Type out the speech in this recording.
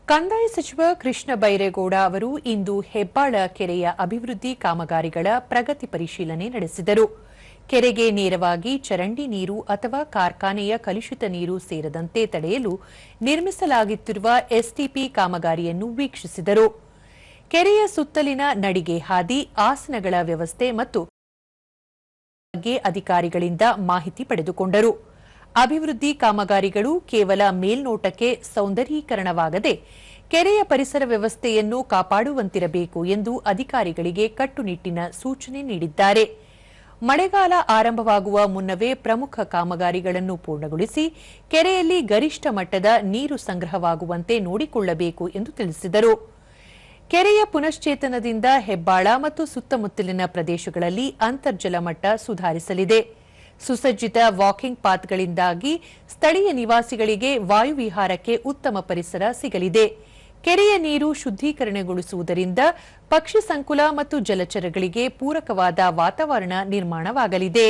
ಕಂದಾಯ ಸಚಿವ ಕೃಷ್ಣ ಬೈರೇಗೌಡ ಅವರು ಇಂದು ಹೆಬ್ಬಾಳ ಕೆರೆಯ ಅಭಿವೃದ್ಧಿ ಕಾಮಗಾರಿಗಳ ಪ್ರಗತಿ ಪರಿಶೀಲನೆ ನಡೆಸಿದರು. ಕೆರೆಗೆ ನೇರವಾಗಿ ಚರಂಡಿ ನೀರು ಅಥವಾ ಕಾರ್ಖಾನೆಯ ಕಲುಷಿತ ನೀರು ಸೇರದಂತೆ ತಡೆಯಲು ನಿರ್ಮಿಸಲಾಗುತ್ತಿರುವ ಎಸ್ಟಿಪಿ ಕಾಮಗಾರಿಯನ್ನು ವೀಕ್ಷಿಸಿದರು. ಕೆರೆಯ ಸುತ್ತಲಿನ ನಡಿಗೆ ಹಾದಿ, ಆಸನಗಳ ವ್ಯವಸ್ಥೆ ಮತ್ತು ಬಗ್ಗೆ ಅಧಿಕಾರಿಗಳಿಂದ ಮಾಹಿತಿ ಪಡೆದುಕೊಂಡರು. ಅಭಿವೃದ್ಧಿ ಕಾಮಗಾರಿಗಳು ಕೇವಲ ಮೇಲ್ನೋಟಕ್ಕೆ ಸೌಂದರೀಕರಣವಾಗದೆ ಕೆರೆಯ ಪರಿಸರ ವ್ಯವಸ್ಥೆಯನ್ನು ಕಾಪಾಡುವಂತಿರಬೇಕು ಎಂದು ಅಧಿಕಾರಿಗಳಿಗೆ ಕಟ್ಟುನಿಟ್ಟಿನ ಸೂಚನೆ ನೀಡಿದ್ದಾರೆ. ಮಳೆಗಾಲ ಆರಂಭವಾಗುವ ಮುನ್ನವೇ ಪ್ರಮುಖ ಕಾಮಗಾರಿಗಳನ್ನು ಪೂರ್ಣಗೊಳಿಸಿ ಕೆರೆಯಲ್ಲಿ ಗರಿಷ್ಠ ಮಟ್ಟದ ನೀರು ಸಂಗ್ರಹವಾಗುವಂತೆ ನೋಡಿಕೊಳ್ಳಬೇಕು ಎಂದು ತಿಳಿಸಿದರು. ಕೆರೆಯ ಪುನಶ್ಚೇತನದಿಂದ ಹೆಬ್ಬಾಳ ಮತ್ತು ಸುತ್ತಮುತ್ತಲಿನ ಪ್ರದೇಶಗಳಲ್ಲಿ ಅಂತರ್ಜಲ ಮಟ್ಟ ಸುಧಾರಿಸಲಿದೆ. ಸುಸಜ್ಜಿತ ವಾಕಿಂಗ್ ಪಾತ್ಗಳಿಂದಾಗಿ ಸ್ಥಳೀಯ ನಿವಾಸಿಗಳಿಗೆ ವಾಯುವಿಹಾರಕ್ಕೆ ಉತ್ತಮ ಪರಿಸರ ಸಿಗಲಿದೆ. ಕೆರೆಯ ನೀರು ಶುದ್ಧೀಕರಣಗೊಳಿಸುವುದರಿಂದ ಪಕ್ಷಿ ಸಂಕುಲ ಮತ್ತು ಜಲಚರಗಳಿಗೆ ಪೂರಕವಾದ ವಾತಾವರಣ ನಿರ್ಮಾಣವಾಗಲಿದೆ.